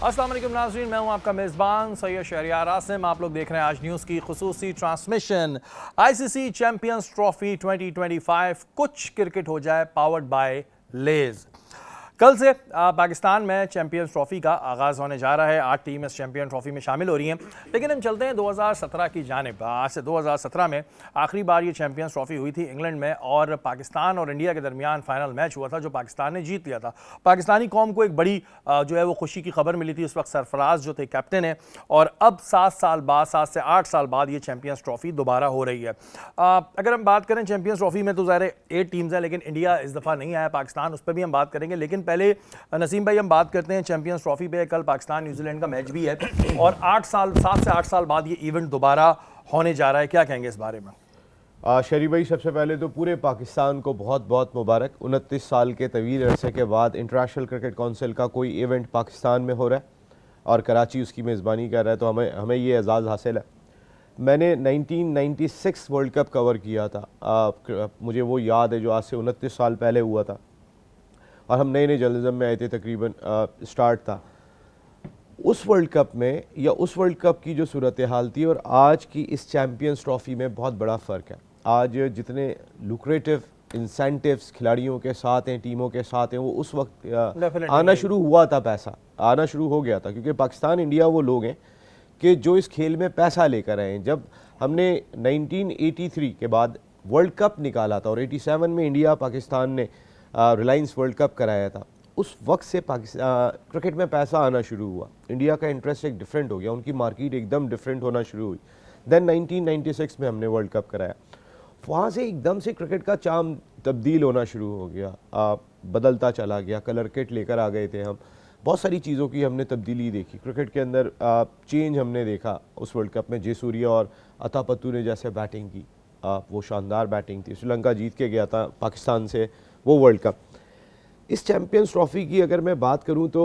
अस्सलाम वालेकुम नाज़रीन, मैं हूं आपका मेज़बान सैयद शहरियार आसिम। आप लोग देख रहे हैं आज न्यूज़ की खुसूसी ट्रांसमिशन। आईसीसी चैंपियंस ट्रॉफी 2025 कुछ क्रिकेट हो जाए, पावर्ड बाय लेज। कल से पाकिस्तान में चैंपियंस ट्रॉफी का आगाज़ होने जा रहा है। 8 टीम इस चैंपियन ट्रॉफी में शामिल हो रही हैं। लेकिन हम चलते हैं 2017 की जानिब। आज से 2017 में आखिरी बार ये चैंपियंस ट्रॉफी हुई थी इंग्लैंड में, और पाकिस्तान और इंडिया के दरमियान फाइनल मैच हुआ था जो पाकिस्तान ने जीत लिया था। पाकिस्तानी कौम को एक बड़ी जो है वो खुशी की खबर मिली थी। उस वक्त सरफराज जो थे कैप्टन है, और अब 7 साल बाद, 7 से 8 साल बाद ये चैंपियंस ट्रॉफी दोबारा हो रही है। अगर हम बात करें चैंपियंस ट्रॉफी में तो ज़ाहिर है 8 टीम्स हैं, लेकिन इंडिया इस दफ़ा नहीं आया, पाकिस्तान, उस पर भी हम बात करेंगे। लेकिन पहले नसीम भाई हम बात करते हैं चैंपियंस ट्रॉफी पे। कल पाकिस्तान न्यूजीलैंड का मैच भी है, और 7 से 8 साल बाद ये इवेंट दोबारा होने जा रहा है। क्या कहेंगे इस बारे में? शरी भाई, सबसे पहले तो पूरे पाकिस्तान को बहुत बहुत मुबारक। 29 साल के तवील अरसे के बाद इंटरनेशनल क्रिकेट काउंसिल का कोई इवेंट पाकिस्तान में हो रहा है और कराची उसकी मेज़बानी कर रहा है, तो हमें ये एजाज़ हासिल है। मैंने 1996 वर्ल्ड कप कवर किया था। मुझे वो याद है जो आज से 29 साल पहले हुआ था, और हम नए नए जर्नलिज्म में आए थे, तकरीबन स्टार्ट था उस वर्ल्ड कप में, या उस वर्ल्ड कप की जो सूरत हाल थी और आज की इस चैम्पियंस ट्रॉफी में बहुत बड़ा फ़र्क है। आज जितने लुक्रेटिव इंसेंटिव्स खिलाड़ियों के साथ हैं, टीमों के साथ हैं, वो उस वक्त आना शुरू हुआ था, पैसा आना शुरू हो गया था, क्योंकि पाकिस्तान इंडिया वो लोग हैं कि जो इस खेल में पैसा लेकर आए हैं। जब हमने 1983 के बाद वर्ल्ड कप निकाला था और 87 में इंडिया पाकिस्तान ने रिलायंस वर्ल्ड कप कराया था, उस वक्त से पाकिस्तान क्रिकेट में पैसा आना शुरू हुआ। इंडिया का इंटरेस्ट एक डिफरेंट हो गया, उनकी मार्केट एकदम डिफरेंट होना शुरू हुई। देन 1996 में हमने वर्ल्ड कप कराया, वहाँ से एकदम से क्रिकेट का चाम तब्दील होना शुरू हो गया, बदलता चला गया। कलर किट लेकर आ गए थे हम, बहुत सारी चीज़ों की हमने तब्दीली देखी क्रिकेट के अंदर। चेंज हमने देखा उस वर्ल्ड कप में। जयसूर्या और अता पत्तू ने जैसे बैटिंग की, वो शानदार बैटिंग थी। श्रीलंका जीत के गया था पाकिस्तान से वो वर्ल्ड कप। इस चैंपियंस ट्रॉफी की अगर मैं बात करूं तो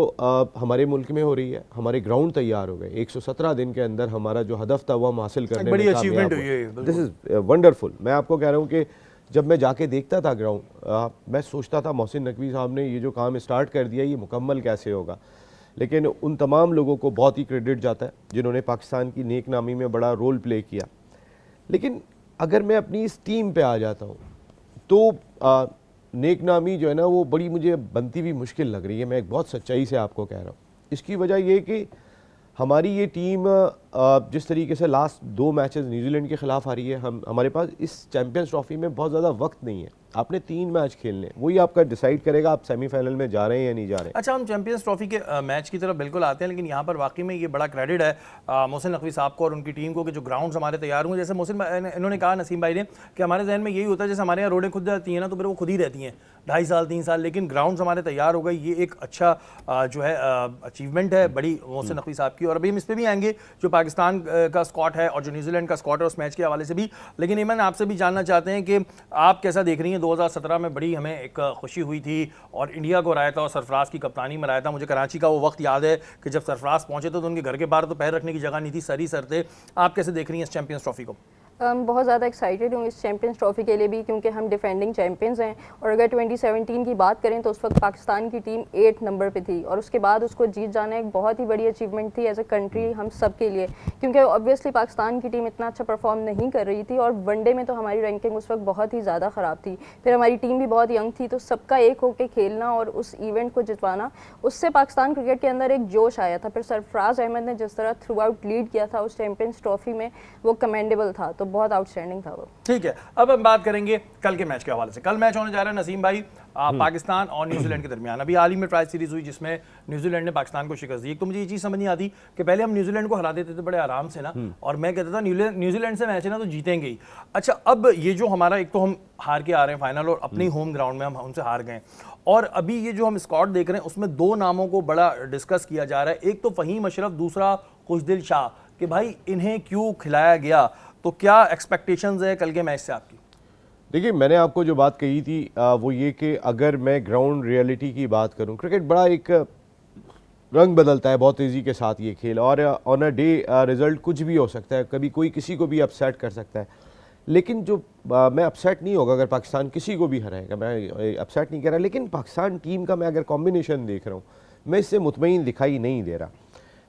हमारे मुल्क में हो रही है। हमारे ग्राउंड तैयार हो गए, 117 दिन के अंदर हमारा जो हदफ था वो हम हासिल करने में कामयाब हुए। This is wonderful. मैं आपको कह रहा हूं कि जब मैं जाके देखता था ग्राउंड, मैं सोचता था मोहसिन नकवी साहब ने ये जो काम स्टार्ट कर दिया, ये मुकम्मल कैसे होगा। लेकिन उन तमाम लोगों को बहुत ही क्रेडिट जाता है जिन्होंने पाकिस्तान की नेक नामी में बड़ा रोल प्ले किया। लेकिन अगर मैं अपनी इस टीम पे आ जाता हूँ तो नेक नामी जो है ना, वो बड़ी मुझे बनती हुई मुश्किल लग रही है। मैं एक बहुत सच्चाई से आपको कह रहा हूँ। इसकी वजह ये कि हमारी ये टीम जिस तरीके से लास्ट 2 मैचेस न्यूजीलैंड के ख़िलाफ़ आ रही है, हमारे पास इस चैंपियंस ट्रॉफी में बहुत ज़्यादा वक्त नहीं है। आपने 3 मैच खेलने, वही आपका डिसाइड करेगा आप सेमीफाइनल में जा रहे हैं या नहीं जा रहे हैं। अच्छा, हम चैंपियंस ट्रॉफी के मैच की तरफ बिल्कुल आते हैं, लेकिन यहाँ पर वाकई में ये बड़ा क्रेडिट है मोहसिन नकवी साहब को और उनकी टीम को कि जो ग्राउंड्स हमारे तैयार हुए। जैसे मोहसिन इन्होंने कहा, नसीम भाई ने, कि हमारे जहन में यही होता है जैसे हमारे यहाँ रोडें खुद जाती हैं ना, तो फिर वो खुद ही रहती हैं 2.5 साल 3 साल, लेकिन ग्राउंड्स हमारे तैयार हो गए। ये एक अच्छा जो है अचीवमेंट है बड़ी मोहसिन नकवी साहब की। और अभी हम इस पर भी आएंगे जो पाकिस्तान का स्क्वाड है और जो न्यूजीलैंड का स्क्वाड है उस मैच के हवाले से भी। लेकिन ईमन, आपसे भी जानना चाहते हैं कि आप कैसा देख रही हैं 2017 में? बड़ी हमें एक खुशी हुई थी और इंडिया को हराया था और सरफराज की कप्तानी में हराया था। मुझे कराची का वो वक्त याद है कि जब सरफराज पहुंचे तो उनके घर के बाहर तो पैर रखने की जगह नहीं थी, सर ही सर थे। आप कैसे देख रही हैं इस चैंपियंस ट्रॉफी को? बहुत ज़्यादा एक्साइटेड हूँ इस चैंपियंस ट्रॉफी के लिए भी, क्योंकि हम डिफेंडिंग चैंपियंस हैं। और अगर 2017 की बात करें तो उस वक्त पाकिस्तान की टीम 8 नंबर पे थी, और उसके बाद उसको जीत जाना एक बहुत ही बड़ी अचीवमेंट थी एज ए कंट्री हम सब के लिए, क्योंकि ऑब्वियसली पाकिस्तान की टीम इतना अच्छा परफॉर्म नहीं कर रही थी, और वनडे में तो हमारी रैंकिंग उस वक्त बहुत ही ज़्यादा ख़राब थी। फिर हमारी टीम भी बहुत यंग थी, तो सबका एक होकर खेलना और उस इवेंट को जितवाना, उससे पाकिस्तान क्रिकेट के अंदर एक जोश आया था। फिर सरफराज अहमद ने जिस तरह थ्रू आउट लीड किया था उस चैंपियंस ट्रॉफी में, वो कमेंडेबल था, तो बहुत आउटस्टैंडिंग। ठीक है, अब हम बात करेंगे कल के मैच के हवाले से। कल मैच होने जा रहा है नसीम भाई पाकिस्तान और न्यूजीलैंड के दरमियान। अभी हाल ही में ट्राई सीरीज हुई जिसमें न्यूजीलैंड ने पाकिस्तान को शिकस्त दी। एक तो मुझे ये चीज़ समझ नहीं आती कि पहले हम न्यूजीलैंड को हरा देते थे बड़े आराम से ना, और मैं कहता था न्यूजीलैंड से मैच है ना तो जीतेंगे ही। अच्छा, अब ये जो हमारा, एक तो हम हार के आ रहे हैं फाइनल और अपनी होम ग्राउंड में हम उनसे हार गए, और अभी ये जो हम स्क्वाड देख रहे हैं उसमें 2 नामों को बड़ा डिस्कस किया जा रहा है। एक तो फ़हीम अशरफ, दूसरा खुशदिल शाह, कि भाई इन्हें क्यों खिलाया गया। तो क्या एक्सपेक्टेशंस है कल के मैच से आपकी? देखिए, मैंने आपको जो बात कही थी वो ये कि अगर मैं ग्राउंड रियलिटी की बात करूं, क्रिकेट बड़ा एक रंग बदलता है बहुत तेज़ी के साथ ये खेल, और ऑन अ डे रिजल्ट कुछ भी हो सकता है, कभी कोई किसी को भी अपसेट कर सकता है। लेकिन जो मैं अपसेट नहीं होगा अगर पाकिस्तान किसी को भी हराएगा, मैं अपसेट नहीं कह रहा। लेकिन पाकिस्तान टीम का मैं अगर कॉम्बिनेशन देख रहा हूँ, मैं इससे मुतमईन दिखाई नहीं दे रहा।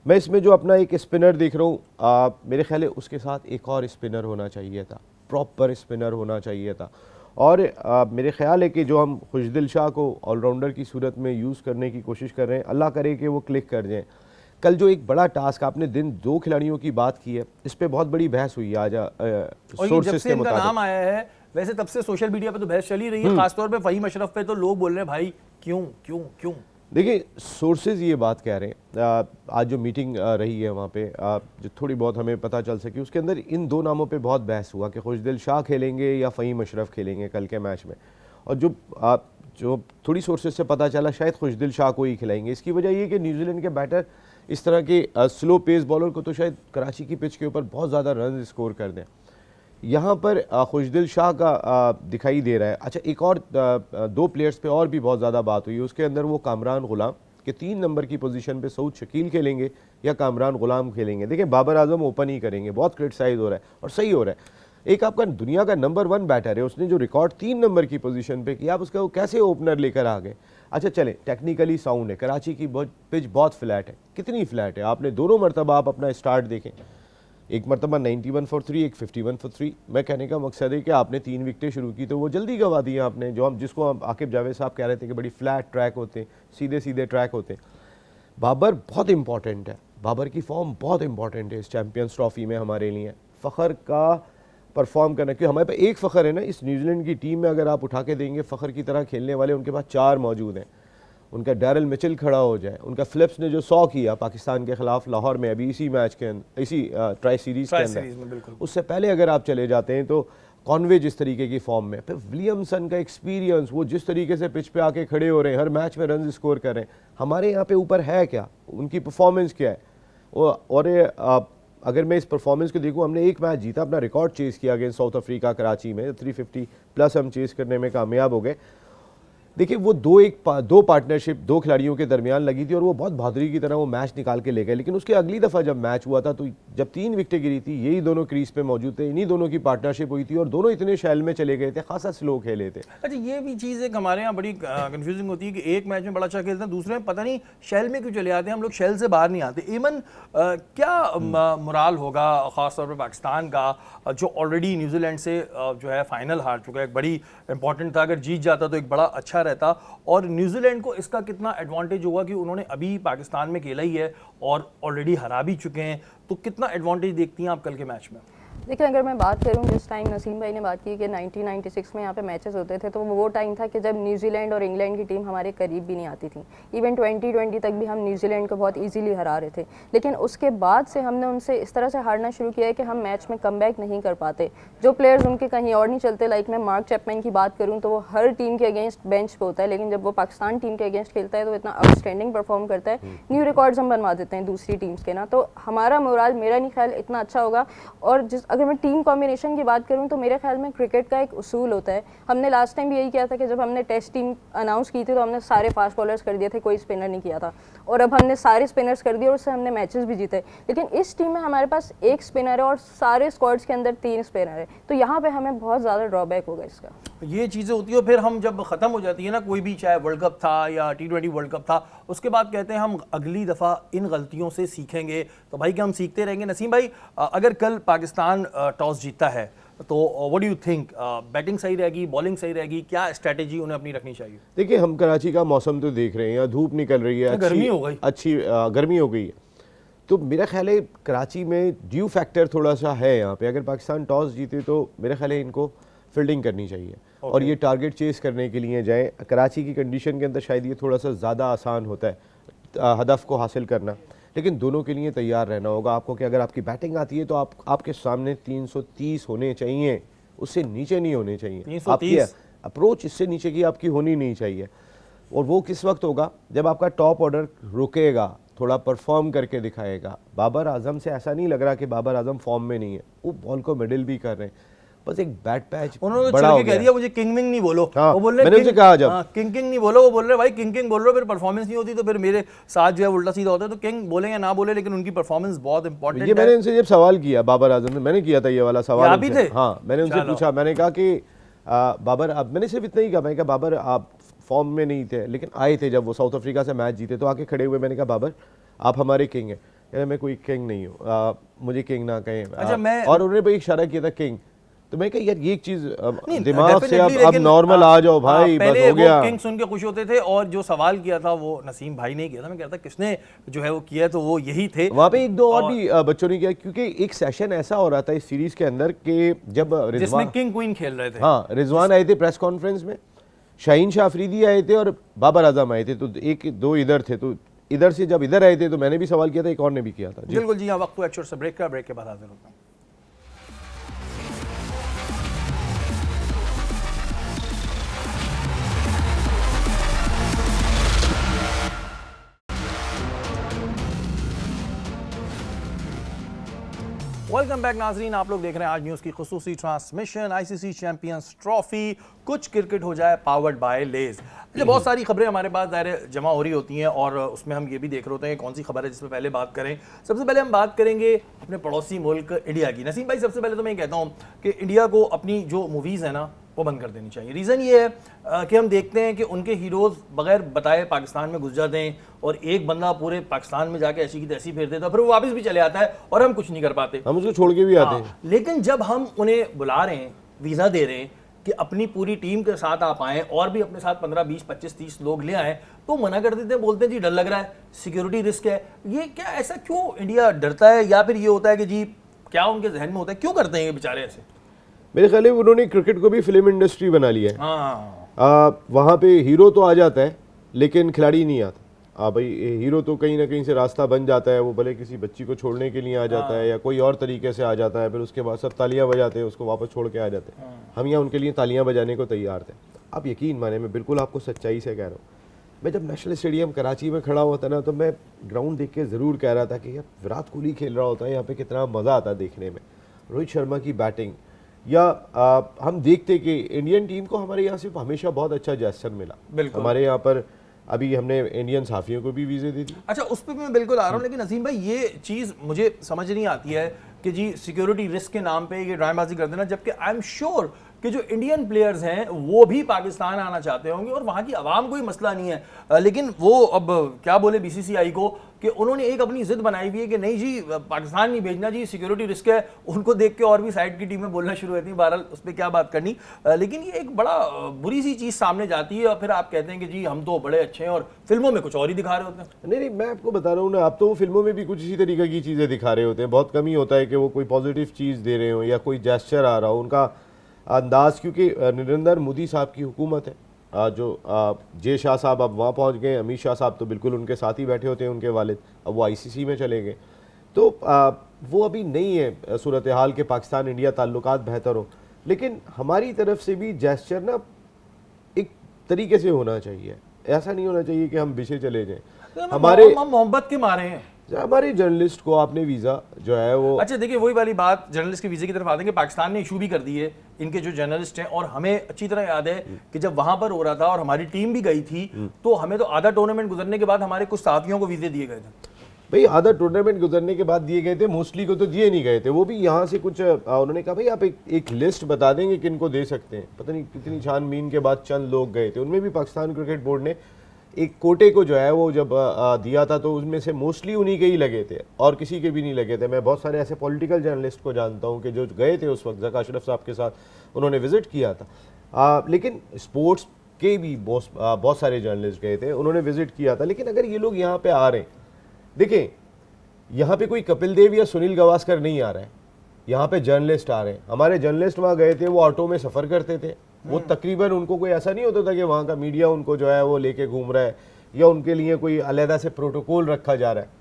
मैं इसमें जो अपना एक स्पिनर देख रहा हूँ, मेरे ख्याल है उसके साथ एक और स्पिनर होना चाहिए था, प्रॉपर स्पिनर होना चाहिए था। और मेरे ख्याल है कि जो हम खुशदिल शाह को ऑलराउंडर की सूरत में यूज़ करने की कोशिश कर रहे हैं, अल्लाह करे कि वो क्लिक कर जाएँ। कल जो एक बड़ा टास्क आपने दिन 2 खिलाड़ियों की बात की है, इस पे बहुत बड़ी बहस हुई आज और ये जब सोर्सेस से के इनका मुताबिक। नाम आया है वैसे तब से सोशल मीडिया पे तो बहस चली रही है, खासतौर पे फहीम अशरफ पे तो लोग बोल रहे हैं भाई क्यों क्यों क्यों। देखिए सोर्सेज ये बात कह रहे हैं, आज जो मीटिंग रही है वहाँ पे, जो थोड़ी बहुत हमें पता चल सकी, उसके अंदर इन 2 नामों पे बहुत बहस हुआ कि खुशदिल शाह खेलेंगे या फ़हीम अशरफ खेलेंगे कल के मैच में। और जो थोड़ी सोर्सेज से पता चला शायद खुशदिल शाह को ही खिलाएंगे। इसकी वजह ये कि न्यूजीलैंड के बैटर इस तरह के स्लो पेस बॉलर को तो शायद कराची की पिच के ऊपर बहुत ज़्यादा रन स्कोर कर दें। यहाँ पर खुशदिल शाह का दिखाई दे रहा है। अच्छा, एक और 2 प्लेयर्स पे और भी बहुत ज़्यादा बात हुई है, उसके अंदर वो कामरान गुलाम के 3 नंबर की पोजीशन पे सऊद शकील खेलेंगे या कामरान गुलाम खेलेंगे। देखिए बाबर आजम ओपन ही करेंगे, बहुत क्रिटिसाइज हो रहा है और सही हो रहा है। एक आपका दुनिया का नंबर 1 बैटर है, उसने जो रिकॉर्ड 3 नंबर की पोजीशन पे किया, आप उसका वो कैसे ओपनर लेकर आ गए। अच्छा चलें, टेक्निकली साउंड है, कराची की पिच बहुत फ्लैट है। कितनी फ्लैट है, आपने दोनों मरतबा आप अपना स्टार्ट देखें, एक मरतबा 91 फॉर 3, एक 51 फॉर 3। मैं कहने का मकसद है कि आपने 3 विकेटें शुरू की तो वो जल्दी गंवा दी आपने, जिसको हम आकिब जावेद साहब कह रहे थे कि बड़ी फ्लैट ट्रैक होते हैं, सीधे सीधे ट्रैक होते हैं। बाबर बहुत इंपॉर्टेंट है, बाबर की फॉर्म बहुत इंपॉर्टेंट है इस चैम्पियंस ट्रॉफी में हमारे लिए। फ़खर का परफॉर्म करना, क्योंकि हमारे पास एक फ़खर है ना इस न्यूजीलैंड की टीम में, अगर आप उठा के देंगे फ़खर की तरह खेलने वाले उनके पास 4 मौजूद हैं। उनका डैरल मिचेल खड़ा हो जाए, उनका फिलिप्स ने जो 100 किया पाकिस्तान के खिलाफ लाहौर में अभी इसी मैच के अंदर, इसी ट्राई सीरीज़ के अंदर, उससे पहले अगर आप चले जाते हैं तो कॉन्वे जिस तरीके की फॉर्म में, फिर विलियमसन का एक्सपीरियंस, वो जिस तरीके से पिच पे आके खड़े हो रहे हैं, हर मैच में रन स्कोर कर रहे हैं, हमारे यहाँ पे ऊपर है क्या, उनकी परफॉर्मेंस क्या है। और अगर मैं इस परफॉर्मेंस को देखूँ, हमने एक मैच जीता, अपना रिकॉर्ड चेज़ किया अगेंस्ट साउथ अफ्रीका कराची में, 350 प्लस हम चेज़ करने में कामयाब हो गए। देखिए वो दो पार्टनरशिप 2 खिलाड़ियों के दरमियान लगी थी और वो बहुत बहादुरी की तरह वो मैच निकाल के ले गए। लेकिन उसके अगली दफ़ा जब मैच हुआ था तो जब 3 विकेटें गिरी थी, यही दोनों क्रीज पे मौजूद थे, इन्हीं दोनों की पार्टनरशिप हुई थी और दोनों इतने शैल में चले गए थे, खासा स्लो खेले थे। अच्छा, ये भी चीज़ एक हमारे यहाँ बड़ी कंफ्यूजिंग होती है कि एक मैच में बड़ा अच्छा खेलते हैं, दूसरे में पता नहीं शेल में क्यों चले आते हैं, हम लोग शेल से बाहर नहीं आते। ईमन क्या मोराल होगा ख़ासतौर पर पाकिस्तान का, जो ऑलरेडी न्यूजीलैंड से जो है फाइनल हार चुका है, एक बड़ी इंपॉर्टेंट था, अगर जीत जाता तो एक बड़ा अच्छा रहता। और न्यूजीलैंड को इसका कितना एडवांटेज होगा कि उन्होंने अभी पाकिस्तान में खेला ही है और ऑलरेडी हरा भी चुके हैं, तो कितना एडवांटेज देखती हैं आप कल के मैच में? देखिए, अगर मैं बात करूं, जिस टाइम नसीम भाई ने बात की कि 1996 में यहाँ पे मैचेस होते थे, तो वो टाइम था कि जब न्यूजीलैंड और इंग्लैंड की टीम हमारे करीब भी नहीं आती थी। इवन 2020 तक भी हम न्यूजीलैंड को बहुत इजीली हरा रहे थे, लेकिन उसके बाद से हमने उनसे इस तरह से हारना शुरू किया है कि हम मैच में कमबैक नहीं कर पाते। जो प्लेयर्स उनके कहीं और नहीं चलते, लाइक मैं मार्क चैपमैन की बात करूँ तो वो हर टीम के अगेंस्ट बेंच पे होता है, लेकिन जब वो पाकिस्तान टीम के अगेंस्ट खेलता है तो इतना आउटस्टैंडिंग परफॉर्म करता है, न्यू रिकॉर्ड्स हम बनवा देते हैं दूसरी टीम्स के ना। तो हमारा मोराल, मेरा नहीं ख्याल इतना अच्छा होगा। और अगर मैं टीम कॉम्बिनेशन की बात करूं तो मेरे ख्याल में क्रिकेट का एक उसूल होता है। हमने लास्ट टाइम भी यही किया था कि जब हमने टेस्ट टीम अनाउंस की थी तो हमने सारे फास्ट बॉलर्स कर दिए थे, कोई स्पिनर नहीं किया था, और अब हमने सारे स्पिनर्स कर दिए और उससे हमने मैचेस भी जीते। लेकिन इस टीम में हमारे पास एक स्पिनर है और सारे स्क्वाड्स के अंदर 3 स्पिनर है, तो यहाँ पे हमें बहुत ज़्यादा ड्रॉबैक होगा इसका। ये चीज़ें होती है, फिर हम जब ख़त्म हो जाती है ना कोई भी, चाहे वर्ल्ड कप था या T20 वर्ल्ड कप था, उसके बाद कहते हैं हम अगली दफ़ा इन गलतियों से सीखेंगे। तो भाई क्या हम सीखते रहेंगे? नसीम भाई, अगर कल पाकिस्तान टॉस जीतता है तो what do you think, batting सही रहेगी, बॉलिंग सही रहेगी, क्या स्ट्रैटेजी उन्हें अपनी रखनी चाहिए? देखिए हम कराची का मौसम तो देख रहे हैं, यहाँ धूप निकल रही है, गर्मी हो गई, अच्छी गर्मी हो गई है, तो मेरा ख्याल है कराची में ड्यू फैक्टर थोड़ा सा है यहाँ पे। अगर पाकिस्तान टॉस जीते तो मेरा ख्याल है इनको फील्डिंग करनी चाहिए और ये टारगेट चेस करने के लिए जाएँ। कराची की कंडीशन के अंदर शायद ये थोड़ा सा ज़्यादा आसान होता है हदफ को हासिल करना, लेकिन दोनों के लिए तैयार रहना होगा आपको कि अगर आपकी बैटिंग आती है तो आपके सामने 330 होने चाहिए, उससे नीचे नहीं होने चाहिए। आपकी अप्रोच इससे नीचे की आपकी होनी नहीं चाहिए। और वो किस वक्त होगा? जब आपका टॉप ऑर्डर रुकेगा, थोड़ा परफॉर्म करके दिखाएगा। बाबर आजम से ऐसा नहीं लग रहा कि बाबर आजम फॉर्म में नहीं है, वो बॉल को मिडिल भी कर रहे हैं, बस एक बैट पैच उन्होंने बड़ा हो कह दिया मुझे किंग विंग नहीं बोलो। हाँ, वो बोल रहे मैंने उनसे कहा जब किंग किंग नहीं बोलो, वो बोल रहे भाई किंग किंग बोल रहे हो, फिर परफॉर्मेंस नहीं होती तो फिर मेरे साथ जो है उल्टा सीधा होता है। तो किंग बोलेंगे ना बोले, लेकिन उनकी परफॉर्मेंस बहुत इंपॉर्टेंट है। ये मैंने इनसे जब सवाल किया बाबर आजम ने, मैंने किया था ये वाला सवाल आप ही थे? हाँ, मैंने उनसे पूछा, मैंने कहा कि बाबर, अब मैंने सिर्फ इतना ही कहा, मैंने कहा बाबर आप फॉर्म में नहीं थे लेकिन आए थे जब वो साउथ अफ्रीका से मैच जीते तो आके खड़े हुए, मैंने कहा बाबर आप हमारे किंग हैं। यार मैं कोई किंग नहीं हूँ, मुझे किंग ना कहें। अच्छा, मैं और उन्होंने भाई इशारा किया था किंग, तो मैं कहा यार ये एक चीज नहीं, दिमाग से definitely, अब लेकिन, नॉर्मल आ जाओ भाई, बस पहले हो गया। वो किंग सुन के खुश होते थे, और जो सवाल किया था वो नसीम भाई ने किया था, मैं कहता किसने जो है वो किया, तो वो यही थे। वहाँ पे एक दो और भी बच्चों ने किया, क्योंकि एक सेशन ऐसा हो रहा था इस सीरीज के अंदर कि जब जिसमें रिजवान, किंग क्वीन खेल रहे थे। हाँ रिजवान आए थे प्रेस कॉन्फ्रेंस में, शाहीन शाह अफरीदी आए थे और बाबर आजम आए थे, तो एक दो इधर थे, तो इधर से जब इधर आए थे तो मैंने भी सवाल किया था, एक और ने भी किया था। जी बिल्कुल जी हाँ, वक्त हुआ एक छोटे से ब्रेक का, ब्रेक के बाद हाजिर होता हूँ। वेलकम बैक नाजरीन, आप लोग देख रहे हैं आज न्यूज़ की खुसूसी ट्रांसमिशन आईसीसी चैंपियंस ट्रॉफी कुछ क्रिकेट हो जाए पावर्ड बाय लेज। अच्छा, बहुत सारी खबरें हमारे पास दायरे जमा हो रही होती हैं और उसमें हम ये भी देख रहे होते हैं कौन सी खबर है जिस पर पहले बात करें। सबसे पहले हम बात करेंगे अपने पड़ोसी मुल्क इंडिया की। नसीम भाई, सबसे पहले तो मैं कहता हूँ कि इंडिया को अपनी जो मूवीज़ है ना वो बंद कर देनी चाहिए। रीज़न ये है कि हम देखते हैं कि उनके हीरोज़ बगैर बताए पाकिस्तान में घुस जाते हैं और एक बंदा पूरे पाकिस्तान में जाके ऐसी की तैसी फेर देता है, फिर वो वापस भी चले आता है और हम कुछ नहीं कर पाते, हम उसको छोड़ के भी आते हैं। लेकिन जब हम उन्हें बुला रहे हैं, वीज़ा दे रहे हैं कि अपनी पूरी टीम के साथ आप आएँ और भी अपने साथ 15, 20, 25, 30 लोग ले आएँ, तो मना कर देते हैं, बोलते हैं जी डर लग रहा है, सिक्योरिटी रिस्क है। ये क्या, ऐसा क्यों इंडिया डरता है, या फिर ये होता है कि जी क्या उनके जहन में होता है, क्यों करते हैं ये बेचारे ऐसे? मेरे ख्याल है उन्होंने क्रिकेट को भी फिल्म इंडस्ट्री बना लिया है। हाँ, वहाँ पे हीरो तो आ जाता है लेकिन खिलाड़ी नहीं आता। भाई हीरो तो कहीं ना कहीं से रास्ता बन जाता है, वो भले किसी बच्ची को छोड़ने के लिए आ जाता है या कोई और तरीके से आ जाता है, फिर उसके बाद सब तालियां बजाते हैं, उसको वापस छोड़ के आ जाते हैं। हम यहाँ उनके लिए तालियां बजाने को तैयार थे। आप यकीन माने, मैं बिल्कुल आपको सच्चाई से कह रहा हूँ, मैं जब नेशनल स्टेडियम कराची में खड़ा हुआ था ना, तो मैं ग्राउंड देख के ज़रूर कह रहा था कि यार विराट कोहली खेल रहा होता है यहाँ पे, कितना मज़ा आता है देखने में, रोहित शर्मा की बैटिंग, या हम देखते कि इंडियन टीम को हमारे यहाँ से हमेशा बहुत अच्छा जेस्चर मिला। हमारे यहाँ पर अभी हमने इंडियन सहाफ़ियों को भी वीज़े दे दी। अच्छा, उस पर मैं बिल्कुल आ रहा हूँ, लेकिन नसीम भाई ये चीज़ मुझे समझ नहीं आती है कि जी सिक्योरिटी रिस्क के नाम पे ये ड्रामेबाजी कर देना, जबकि आई एम श्योर कि जो इंडियन प्लेयर्स हैं वो भी पाकिस्तान आना चाहते होंगे और वहाँ की आवाम कोई मसला नहीं है। लेकिन वो अब क्या बोले बीसीसीआई को कि उन्होंने एक अपनी जिद बनाई हुई है कि नहीं जी पाकिस्तान नहीं भेजना जी, सिक्योरिटी रिस्क है। उनको देख के और भी साइड की टीमें बोलना शुरू होती हैं, बहरहाल उस पर क्या बात करनी। लेकिन ये एक बड़ा बुरी सी चीज़ सामने जाती है और फिर आप कहते हैं कि जी हम तो बड़े अच्छे हैं और फिल्मों में कुछ और ही दिखा रहे होते हैं। नहीं, मैं आपको बता रहा हूँ ना, आप तो वो फिल्मों में भी कुछ इसी तरीके की चीज़ें दिखा रहे होते हैं। बहुत कम ही होता है कि वो कोई पॉजिटिव चीज़ दे रहे हो या कोई जेस्चर आ रहा हो। उनका अंदाज, क्योंकि नरेंद्र मोदी साहब की हुकूमत है, जो जे शाह साहब अब वहाँ पहुँच गए, अमित शाह साहब तो बिल्कुल उनके साथ ही बैठे होते हैं, उनके वालिद अब वो आईसीसी में चले गए, तो वो अभी नहीं है सूरत हाल के पाकिस्तान इंडिया ताल्लुकात बेहतर हो। लेकिन हमारी तरफ से भी जेस्चर ना एक तरीके से होना चाहिए, ऐसा नहीं होना चाहिए कि हम पीछे चले जाएं। हमारे मोहब्बत के मारे हैं हमारे जर्नलिस्ट को आपने वीज़ा जो है वो, अच्छा देखिए वही वाली बात, जर्नलिस्ट के वीज़े की तरफ आते हैं कि पाकिस्तान ने इशू भी कर दी है इनके जो जर्नलिस्ट हैं, और हमें अच्छी तरह याद है कि जब वहां पर हो रहा था और हमारी टीम भी गई थी, तो हमें तो आधा टूर्नामेंट गुजरने के बाद हमारे कुछ साथियों को वीज़े दिए गए थे। भाई आधा टूर्नामेंट गुजरने के बाद दिए गए थे, मोस्टली को तो दिए नहीं गए थे। वो भी यहाँ से कुछ उन्होंने कहा भाई आप एक लिस्ट बता देंगे किन को दे सकते हैं, पता नहीं कितनी छानबीन के बाद चंद लोग गए थे, उनमें भी पाकिस्तान क्रिकेट बोर्ड ने एक कोटे को जो है वो जब दिया था तो उसमें से मोस्टली उन्हीं के ही लगे थे और किसी के भी नहीं लगे थे। मैं बहुत सारे ऐसे पॉलिटिकल जर्नलिस्ट को जानता हूँ कि जो गए थे उस वक्त, ज़का अशरफ साहब के साथ उन्होंने विज़िट किया था। लेकिन स्पोर्ट्स के भी बहुत सारे जर्नलिस्ट गए थे, उन्होंने विज़िट किया था। लेकिन अगर ये लोग यहाँ पे आ रहे हैं, देखें यहाँ पे कोई कपिल देव या सुनील गावस्कर नहीं आ रहा है, यहाँ पे जर्नलिस्ट आ रहे हैं। हमारे जर्नलिस्ट वहाँ गए थे, वो ऑटो में सफ़र करते थे, वो तकरीबन उनको कोई ऐसा नहीं होता था कि वहाँ का मीडिया उनको जो है वो लेके घूम रहा है या उनके लिए कोई अलहदा से प्रोटोकॉल रखा जा रहा है।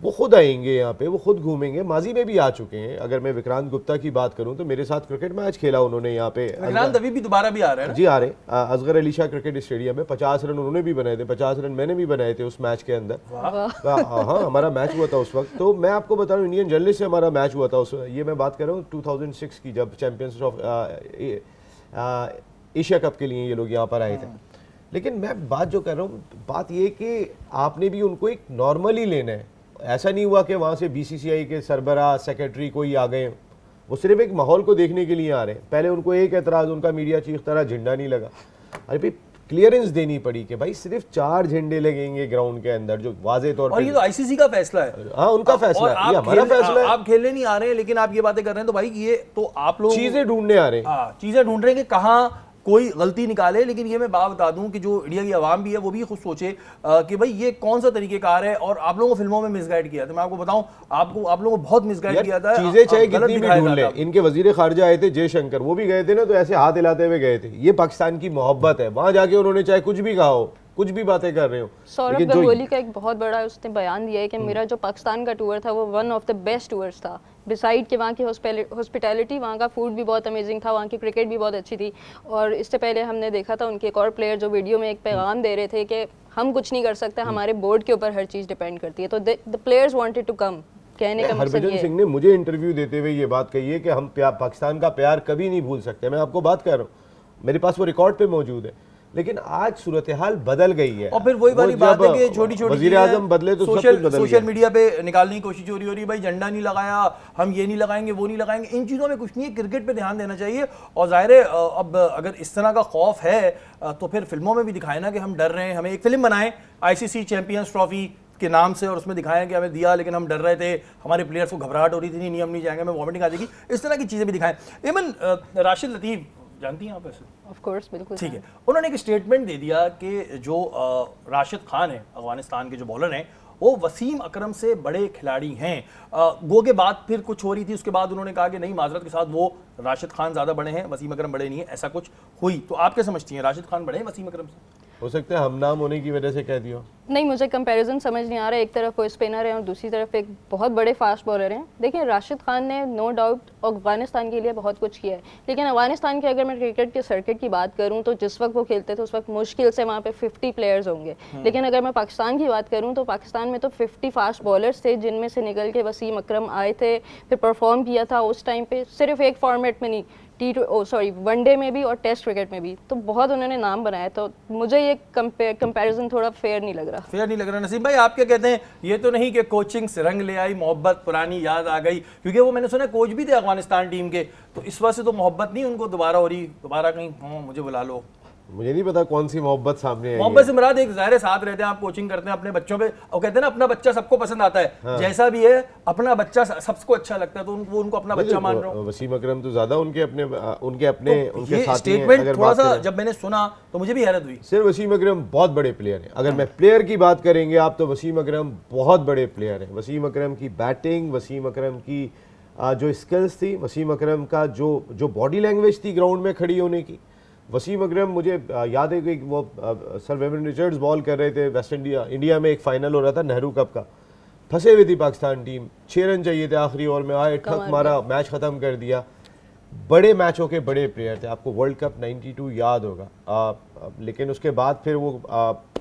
वो खुद आएंगे यहाँ पे, वो खुद घूमेंगे। माजी में भी आ चुके हैं। अगर मैं विक्रांत गुप्ता की बात करूँ तो मेरे साथ क्रिकेट मैच खेला उन्होंने यहाँ पे। विक्रांत अभी भी दोबारा भी आ रहे हैं जी, आ रहे असगर अली शाह क्रिकेट स्टेडियम में 50 रन उन्होंने भी बनाए थे, 50 रन मैंने भी बनाए थे उस मैच के अंदर। हाँ, हमारा मैच हुआ था उस वक्त। तो मैं आपको बता रहा हूँ इंडियन जर्नलिस्ट से हमारा मैच हुआ था उस, ये मैं बात कर रहा हूँ 2006 की, जब चैंपियंस ऑफ एशिया कप के लिए ये लोग यहाँ पर आए थे। लेकिन मैं बात जो कर रहा हूँ, बात ये कि आपने भी उनको एक नॉर्मली लेना है। ऐसा नहीं हुआ कि वहाँ से बीसीसीआई के सरबराह सेक्रेटरी कोई आ गए, वो सिर्फ एक माहौल को देखने के लिए आ रहे हैं। पहले उनको एक एतराज़, उनका मीडिया चीफ तरह झंडा नहीं लगा। अरे भाई क्लियरेंस देनी पड़ी कि भाई सिर्फ 4 झंडे लगेंगे ग्राउंड के अंदर, जो वाजे तौर और पे। ये तो आईसीसी का फैसला है। हाँ, उनका फैसला और है, आप ये हमारा फैसला है। आप खेलने नहीं आ रहे हैं, लेकिन आप ये बातें कर रहे हैं, तो भाई ये तो आप लोग चीजें ढूंढने आ रहे हैं। चीजें ढूंढ रहे हैं कि कहाँ कोई गलती निकाले। लेकिन ये मैं बात बता दूं कि जो इंडिया की आवाम भी है वो भी खुद सोचे कि भाई ये कौन सा तरीकेकार है। और आप लोगों को फिल्मों में मिसगाइड किया था, मैं आपको बताऊं, आप लोगों को बहुत मिसगाइड किया था। चीजें चाहे गलत कितनी भी दिखाया ढूंढ ले, जाता। इनके वजीर खारजा आए थे जयशंकर, वो भी गए थे ना तो ऐसे हाथ हिलाते हुए गए थे। ये पाकिस्तान की मोहब्बत है, वहां जाके उन्होंने चाहे कुछ भी कहा हो, कुछ भी बातें कर रहे हो। सौरभ लेकिन जो गंगोली का एक बहुत बड़ा उसने बयान दिया है कि मेरा जो पाकिस्तान का टूर था वो one of the best tours था। बिसाइड कि वहाँ की हॉस्पिटैलिटी, वहाँ का फूड भी बहुत अमेजिंग था, वहाँ की क्रिकेट भी बहुत अच्छी थी। और इससे पहले हमने देखा था उनके एक और प्लेयर जो वीडियो में एक पैगाम दे रहे थे कि हम कुछ नहीं कर सकते, हमारे बोर्ड के ऊपर हर चीज़ डिपेंड करती है। तो the players wanted to come. कहने का मकसद हरभजन ये सिंह ने मुझे इंटरव्यू देते हुए ये बात कही है कि हम पाकिस्तान का प्यार कभी नहीं भूल सकते। मैं आपको बात कर रहा हूँ, मेरे पास वो रिकॉर्ड पे मौजूद है। लेकिन आज सूरत हाल बदल गई है। और फिर वही वाली बात है कि छोटी छोटी वजीर आजम बदले तो सब कुछ बदल सोशल गया। मीडिया पे निकालने की कोशिश हो रही है, भाई झंडा नहीं लगाया, हम ये नहीं लगाएंगे, वो नहीं लगाएंगे। इन चीज़ों में कुछ नहीं है, क्रिकेट पे ध्यान देना चाहिए। और जाहिर है अब अगर इस तरह का खौफ है तो फिर फिल्मों में भी दिखाए ना कि हम डर रहे हैं। हमें एक फिल्म बनाएं आईसीसी चैंपियंस ट्रॉफी के नाम से और उसमें दिखाएं कि हमें दिया लेकिन हम डर रहे थे, हमारे प्लेयर्स को घबराहट हो रही थी, नहीं हम नहीं जाएंगे, हमें वॉमिटिंग आ जाएगी, इस तरह की चीज़ें भी दिखाएं। इवन राशिद लतीफ़ जानती हैं आप ऐसे? ऑफ कोर्स, बिल्कुल ठीक है, उन्होंने एक स्टेटमेंट दे दिया कि जो राशिद खान है अफगानिस्तान के जो बॉलर हैं वो वसीम अकरम से बड़े खिलाड़ी हैं। गो के बाद फिर कुछ हो रही थी, उसके बाद उन्होंने कहा कि नहीं, माजरत के साथ वो राशिद खान ज़्यादा बड़े हैं, वसीम अकरम बड़े नहीं है, ऐसा कुछ हुई। तो आप क्या समझती हैं, राशिद खान बड़े हैं वसीम अकरम से? हो सकता है हम नाम होने की वजह से कह दियो। नहीं, मुझे कंपैरिजन समझ नहीं आ रहा है। एक तरफ वो स्पिनर है और दूसरी तरफ एक बहुत बड़े फास्ट बॉलर हैं। देखिए, राशिद खान ने नो डाउट अफगानिस्तान के लिए बहुत कुछ किया है, लेकिन अफगानिस्तान के अगर मैं क्रिकेट के सर्किट की बात करूं तो जिस वक्त वो खेलते थे उस वक्त मुश्किल से वहाँ पे 50 प्लेयर्स होंगे। लेकिन अगर मैं पाकिस्तान की बात करूँ तो पाकिस्तान में तो 50 फास्ट बॉलर्स थे, जिनमें से निकल के वसीम अकरम आए थे, फिर परफॉर्म किया था उस टाइम पे, सिर्फ एक फॉर्मेट में नहीं, वनडे में भी और टेस्ट क्रिकेट में भी, तो बहुत उन्होंने नाम बनाया। तो मुझे ये कंपैरिजन थोड़ा फेयर नहीं लग रहा। फेयर नहीं लग रहा। नसीम भाई, आप क्या कहते हैं? ये तो नहीं कि कोचिंग से रंग ले आई, मोहब्बत पुरानी याद आ गई, क्योंकि वो मैंने सुना कोच भी थे अफगानिस्तान टीम के, तो इस वजह से तो मोहब्बत नहीं उनको दोबारा हो रही, दोबारा कहीं मुझे बुला लो। मुझे नहीं पता कौन सी मोहब्बत सामने आई है। मोहब्बत से मुराद एक ज़ाहिर साथ रहते हैं, आप कोचिंग करते हैं अपने बच्चों पे, और कहते हैं ना अपना बच्चा सबको पसंद आता है। हाँ। जैसा भी है अपना बच्चा सबको अच्छा लगता है, तो वो उनको अपना बच्चा मान रहा हूँ। वसीम अकरम तो ज्यादा उनके साथी स्टेटमेंट थोड़ा सा जब मैंने सुना तो मुझे भी हैरत हुई। सिर्फ वसीम अकरम बहुत बड़े प्लेयर हैं। अगर मैं प्लेयर की बात करेंगे आप, तो वसीम अकरम बहुत बड़े प्लेयर हैं। वसीम अकरम की बैटिंग, वसीम अकरम की जो स्किल्स थी, वसीम अकरम का जो बॉडी लैंग्वेज थी ग्राउंड में खड़ी होने की, वसीम अकरम, मुझे याद है कि वो सर वेवन रिचर्ड्स बॉल कर रहे थे, वेस्ट इंडिया में एक फाइनल हो रहा था नेहरू कप का, फंसे हुई थी पाकिस्तान टीम, 6 रन चाहिए थे आखिरी ओवर में, आए ठक मारा, मैच ख़त्म कर दिया। बड़े मैचों के बड़े प्लेयर थे, आपको वर्ल्ड कप 92 याद होगा। लेकिन उसके बाद फिर वो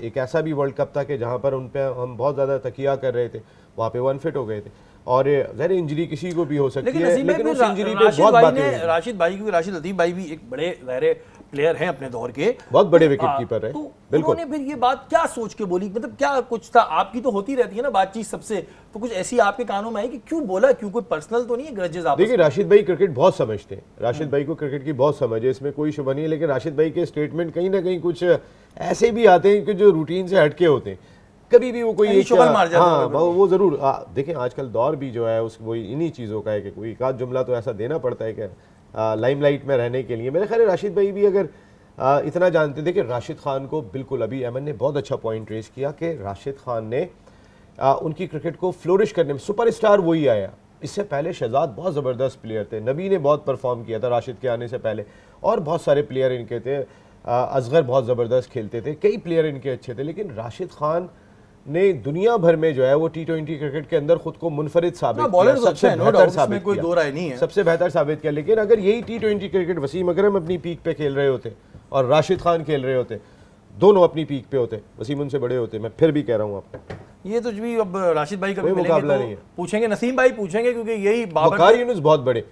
एक ऐसा भी वर्ल्ड कप था कि जहाँ पर उन पर हम बहुत ज़्यादा तकिया कर रहे थे, वहाँ पे अनफिट हो गए थे। और ज़ाहिर इंजरी किसी को भी हो सकती है, लेकिन उस इंजरी पे बहुत बातें हुई। राशिद भाई, क्योंकि राशिद लतीफ़ भाई भी एक बड़े ज़ाहिर प्लेयर हैं अपने दौर के, बहुत बड़े विकेट कीपर है। तो बिल्कुल। उन्होंने फिर ये बात क्या सोच के बोली, मतलब क्या कुछ था? आपकी तो होती रहती है ना बातचीत सबसे, तो कुछ ऐसी आपके कानों में आई कि क्यों बोला, क्यों? कोई पर्सनल तो नहीं है ग्रजेस आपस में? देखिए, राशिद भाई क्रिकेट बहुत समझते हैं, राशिद भाई को क्रिकेट की बहुत समझ है, इसमें कोई शुबा नहीं है। लेकिन राशिद भाई के स्टेटमेंट कहीं ना कहीं कुछ ऐसे भी आते हैं कि जो रूटीन से हटके होते हैं। कभी भी वो कोई शुगल मार जाता है। हाँ, वो जरूर देखें, आजकल दौर भी जो है उस वो इन्हीं चीज़ों का है कि कोई एक आध जुमला तो ऐसा देना पड़ता है कि लाइमलाइट में रहने के लिए। मेरे ख्याल है राशिद भाई भी अगर इतना जानते थे कि राशिद खान को, बिल्कुल अभी अमन ने बहुत अच्छा पॉइंट रेज किया कि राशिद खान ने उनकी क्रिकेट को फ्लोरिश करने में, सुपरस्टार वही आया। इससे पहले शहजाद बहुत ज़बरदस्त प्लेयर थे, नबी ने बहुत परफॉर्म किया था राशिद के आने से पहले, और बहुत सारे प्लेयर इनके थे, असगर बहुत ज़बरदस्त खेलते थे, कई प्लेयर इनके अच्छे थे। लेकिन राशिद खान ने दुनिया भर में जो है वो T20 क्रिकेट के अंदर खुद को मुनफरिद साबित किया, सबसे बेहतर साबित किया, कोई दो राय नहीं है, सबसे बेहतर साबित किया। लेकिन अगर यही T20 क्रिकेट वसीम अकरम अपनी पीक पे खेल रहे होते और राशिद खान खेल रहे होते, दोनों अपनी पीक पे होते, वसीम उनसे बड़े होते, मैं फिर भी कह रहा हूँ आपको। ये तो भी अब राशिद भाई कभी मुकाबला नहीं है, पूछेंगे नसीम भाई पूछेंगे, क्योंकि यही वकार यूनुस बहुत बड़े,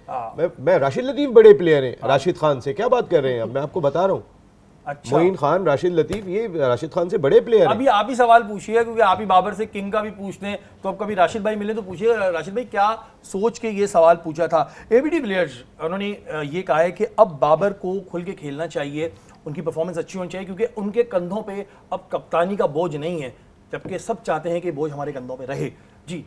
मैं राशिद लतीफ़ बड़े प्लेयर हैं राशिद खान से, क्या बात कर रहे हैं अब, मैं आपको बता रहा हूँ। अच्छा। मोइन खान, राशिद लतीफ, ये राशिद खान से बड़े प्लेयर हैं। अभी आप ही सवाल पूछिए, क्योंकि आप ही बाबर से किंग का भी पूछते हैं, तो अब कभी राशिद भाई मिले तो पूछिए राशिद भाई क्या सोच के ये सवाल पूछा था। एबी डिविलियर्स उन्होंने ये कहा है कि अब बाबर को खुल के खेलना चाहिए, उनकी परफॉर्मेंस अच्छी होनी चाहिए, क्योंकि उनके कंधों पे अब कप्तानी का बोझ नहीं है, जबकि सब चाहते हैं कि बोझ हमारे कंधों पे रहे। जी,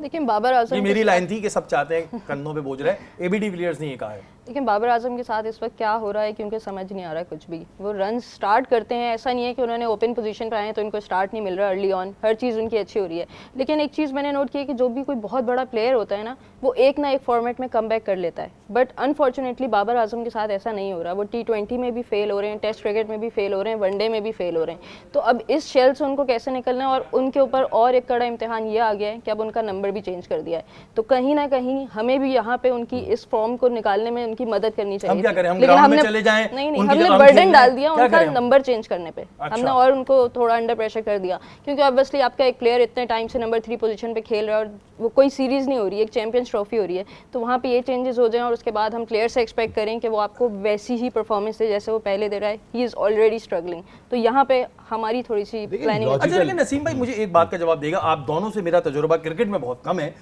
देखिए बाबर ये आजम मेरी लाइन थी कि सब चाहते हैं कंधों पे बोझ रहे। एबी डिविलियर्स ने ये कहा है। लेकिन बाबर आजम के साथ इस वक्त क्या हो रहा है, क्योंकि समझ नहीं आ रहा है कुछ भी। वो रन स्टार्ट करते हैं, ऐसा नहीं है कि उन्होंने ओपन पोजीशन पर आए हैं तो इनको स्टार्ट नहीं मिल रहा अर्ली ऑन, हर चीज़ उनकी अच्छी हो रही है। लेकिन एक चीज़ मैंने नोट की है कि जो भी कोई बहुत बड़ा प्लेयर होता है ना, वो एक ना एक फॉर्मेट में कम बैक कर लेता है। बट अनफॉर्चुनेटली बाबर आजम के साथ ऐसा नहीं हो रहा। वो T20 में भी फेल हो रहे हैं, टेस्ट क्रिकेट में भी फेल हो रहे हैं, वनडे में भी फेल हो रहे हैं। तो अब इस शेल से उनको कैसे निकलना है, और उनके ऊपर और एक कड़ा इम्तिहान ये आ गया है कि अब उनका नंबर भी चेंज कर दिया है। तो कहीं ना कहीं हमें भी यहाँ पे उनकी इस फॉर्म को निकालने में उनकी मदद करनी चाहिए। हम क्या करें, हम लेकिन ग्राउंड में हमने चले जाएं, नहीं उनकी हमने जगह हम बर्डन खेल डाल लें, दिया क्या उनका करें हम? नंबर चेंज करने पे। अच्छा। हमने और उनको थोड़ा अंडर प्रेशर कर दिया, क्योंकि ऑब्वियसली आपका एक प्लेयर इतने टाइम से नंबर 3 पोजीशन पे खेल रहा है और वो कोई सीरीज नहीं हो रही है, एक चैंपियंस ट्रॉफी हो रही है, तो वहाँ पे ये चेंजेस हो जाएं और उसके बाद हम प्लेयर से एक्सपेक्ट करें कि वो आपको वैसी ही परफॉर्मेंस दे जैसे वो पहले दे रहा है। He is already struggling. तो यहाँ पे हमारी थोड़ी सी प्लानिंग। logical- अच्छा, लेकिन नसीम भाई मुझे एक बात का जवाब देगा, आप दोनों से मेरा तजुर्बा क्रिकेट में बहुत कम है।